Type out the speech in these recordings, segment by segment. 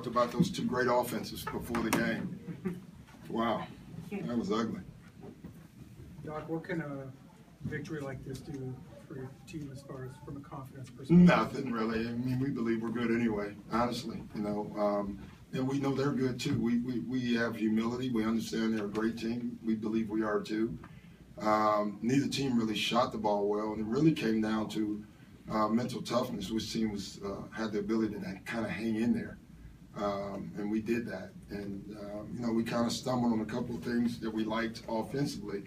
talked about those two great offenses before the game. Wow, that was ugly. Doc, what can a victory like this do for your team as far as from a confidence perspective? Nothing really. I mean, we believe we're good anyway, honestly. And we know they're good too. We have humility. We understand they're a great team. We believe we are too. Neither team really shot the ball well, and it really came down to mental toughness. Which team had the ability to kind of hang in there, and we did that. And we kind of stumbled on a couple of things that we liked offensively,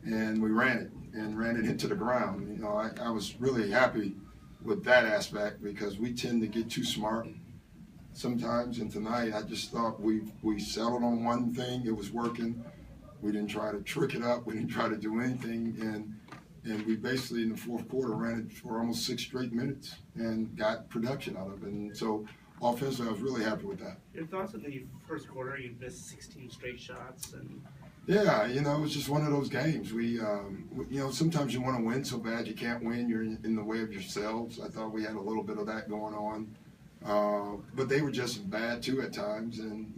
and we ran it into the ground. I was really happy with that aspect because we tend to get too smart sometimes. And tonight, I just thought we settled on one thing. It was working. We didn't try to trick it up. We didn't try to do anything. And we basically, in the fourth quarter, ran it for almost 6 straight minutes and got production out of it. And so, offensively, I was really happy with that. Your thoughts on the first quarter? You missed 16 straight shots. Yeah, it was just one of those games. We sometimes you want to win so bad you can't win. You're in the way of yourselves. I thought we had a little bit of that going on. But they were just bad, too, at times. And,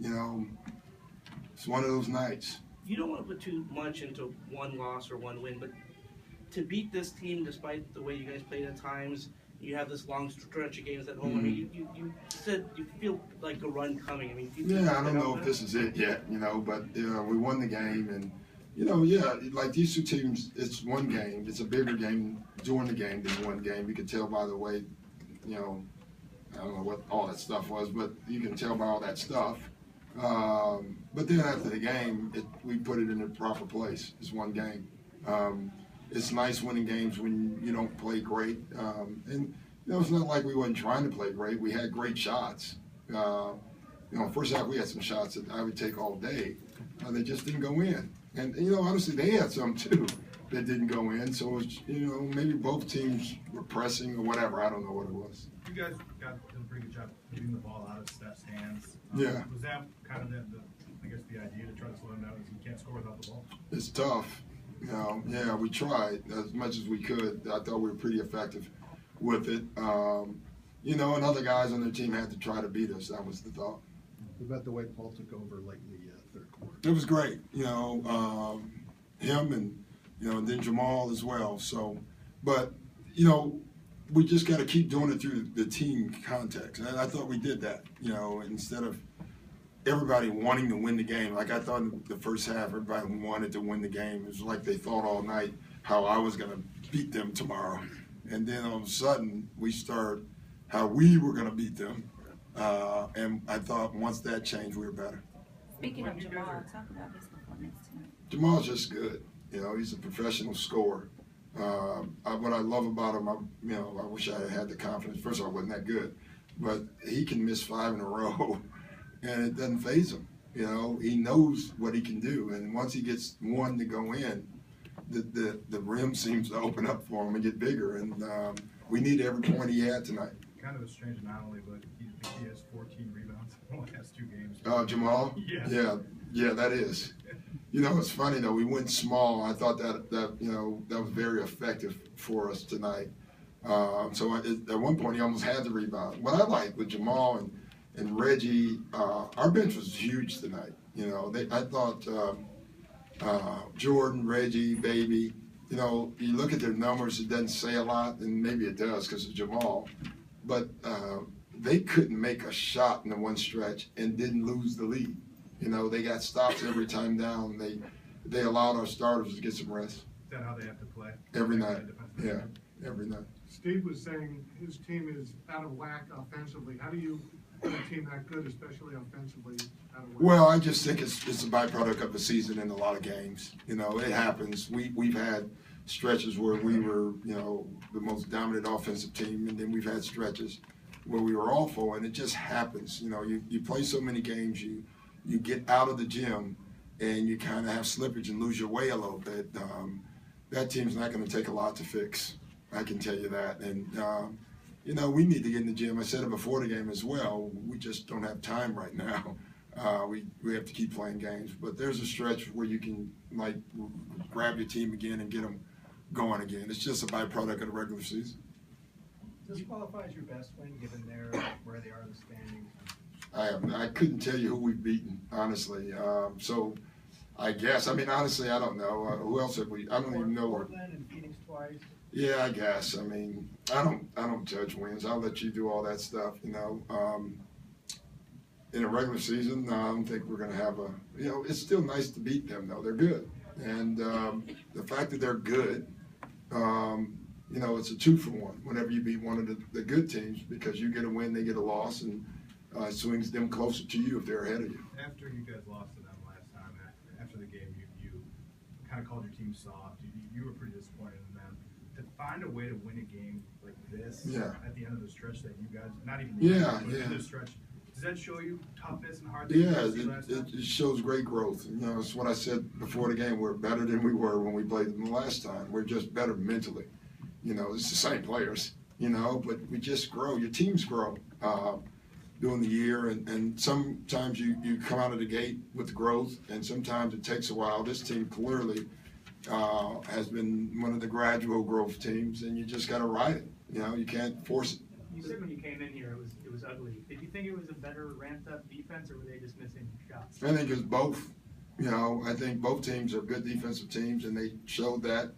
it's one of those nights. You don't want to put too much into one loss or one win, but to beat this team, despite the way you guys played at times, you have this long stretch of games at home. Mm-hmm. I mean, you said you feel like a run coming. I mean, I don't know if this is it yet, but we won the game, and like these two teams, it's one game. It's a bigger game during the game than one game. You can tell by the way, I don't know what all that stuff was, but you can tell by all that stuff. But then after the game, we put it in the proper place. It's one game. It's nice winning games when you don't play great. And it's not like we wasn't trying to play great. We had great shots. First half we had some shots that I would take all day. They just didn't go in. And honestly, they had some too that didn't go in. So it was, maybe both teams were pressing or whatever. I don't know what it was. You guys did a pretty good job getting the ball out of Steph's hands. Yeah. Was that kind of the idea to try to slow him down? Is you can't score without the ball? It's tough. We tried as much as we could. I thought we were pretty effective with it. And other guys on their team had to try to beat us. That was the thought. What about the way Paul took over late in the third quarter? It was great. Him and then Jamal as well. So, but we just got to keep doing it through the team context. And I thought we did that. Instead of everybody wanting to win the game. Like I thought in the first half, everybody wanted to win the game. It was like they thought all night how I was going to beat them tomorrow. And then all of a sudden, we start how we were going to beat them. And I thought once that changed, we were better. Speaking of Jamal, talk about his performance tonight. Jamal's just good. He's a professional scorer. What I love about him, I wish I had the confidence. First of all, I wasn't that good. But he can miss 5 in a row. And it doesn't faze him. He knows what he can do. And once he gets one to go in, the rim seems to open up for him and get bigger. And we need every point he had tonight. Kind of a strange anomaly, but he has 14 rebounds in the last 2 games. Jamal? Yeah. Yeah, that is. It's funny, though. We went small. I thought that was very effective for us tonight. So at one point, he almost had the rebound. What I like with Jamal and Reggie, our bench was huge tonight. I thought Jordan, Reggie, Baby, you look at their numbers, it doesn't say a lot, and maybe it does because of Jamal. But they couldn't make a shot in the one stretch and didn't lose the lead. They got stops every time down. They allowed our starters to get some rest. Is that how they have to play? Every night. Yeah, every night. Steve was saying his team is out of whack offensively. How do you put a team that good, especially offensively, out of whack? Well, I just think it's a byproduct of the season in a lot of games. It happens. We've had stretches where we were, the most dominant offensive team, and then we've had stretches where we were awful, and it just happens. You play so many games, you get out of the gym, and you kind of have slippage and lose your way a little bit. That team's not going to take a lot to fix. I can tell you that. And, we need to get in the gym. I said it before the game as well. We just don't have time right now. We have to keep playing games. But there's a stretch where you can, grab your team again and get them going again. It's just a byproduct of the regular season. Does this qualify as your best win, given where they are in the standings? I couldn't tell you who we've beaten, honestly. So I guess, I mean, honestly, I don't know. Who else have we, I don't even know. Portland and Phoenix twice. Yeah, I guess. I mean, I don't judge wins. I'll let you do all that stuff, you know. In a regular season, no, I don't think we're going to have a, you know, it's still nice to beat them, though. They're good. And the fact that they're good, you know, it's a 2-for-1 whenever you beat one of the good teams, because you get a win, they get a loss, and it swings them closer to you if they're ahead of you. After you guys lost to them last time, after the game, you kind of called your team soft. You were pretty disappointed in them. To find a way to win a game like this at the end of the stretch that you guys, not even the end, but in the stretch, does that show you toughness and hard things you guys see last time? It shows great growth. You know, it's what I said before the game. We're better than we were when we played them the last time. We're just better mentally. You know, it's the same players, you know, but we just grow. Your teams grow during the year, and sometimes you come out of the gate with growth, and sometimes it takes a while. This team clearly has been one of the gradual growth teams, and you just got to ride it. You know, you can't force it. You said when you came in here it was ugly. Did you think it was a better ramped up defense, or were they just missing shots? I think it's both. You know, I think both teams are good defensive teams, and they showed that.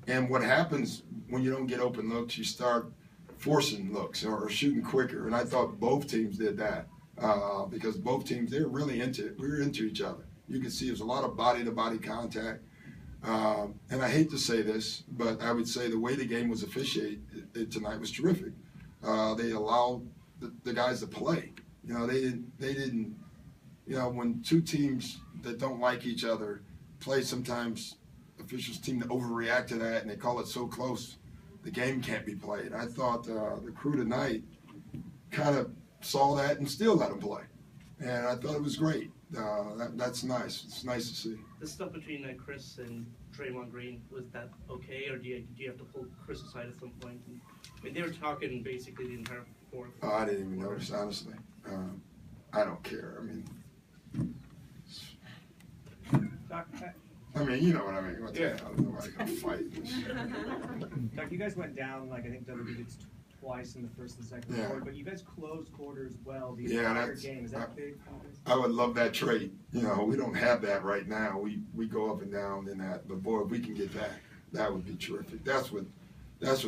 And what happens when you don't get open looks, you start forcing looks or shooting quicker. And I thought both teams did that because both teams, they're really into it. We were into each other. You could see there's a lot of body-to-body contact. And I hate to say this, but I would say the way the game was officiated tonight was terrific. They allowed the guys to play. You know, they didn't, you know, when two teams that don't like each other play, sometimes officials seem to overreact to that, and they call it so close, the game can't be played. I thought the crew tonight kind of saw that and still let them play. And I thought it was great. That's nice. It's nice to see. The stuff between Chris and Draymond Green, was that okay, or do you have to pull Chris aside at some point? And, I mean, they were talking basically the entire fourth. Oh, I didn't even notice, honestly. I don't care. I mean, Doc, you know what I mean. What the hell? Nobody gonna fight. Doc, you guys went down, like, I think double digits twice in the first and second quarter, but you guys closed quarters well the entire game. Is that big? I would love that trait. You know, we don't have that right now. We go up and down in that, but boy, if we can get that, that would be terrific. That's what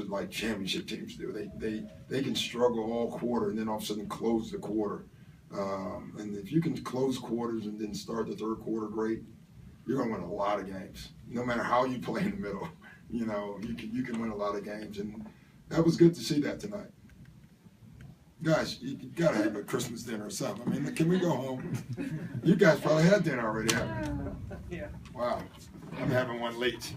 like championship teams do. They can struggle all quarter and then all of a sudden close the quarter. And if you can close quarters and then start the third quarter great, you're gonna win a lot of games. No matter how you play in the middle, you know, you can win a lot of games, and that was good to see that tonight. Guys, you gotta have a Christmas dinner or something. I mean, can we go home? You guys probably had dinner already, haven't you? Yeah. Wow, I'm having one late.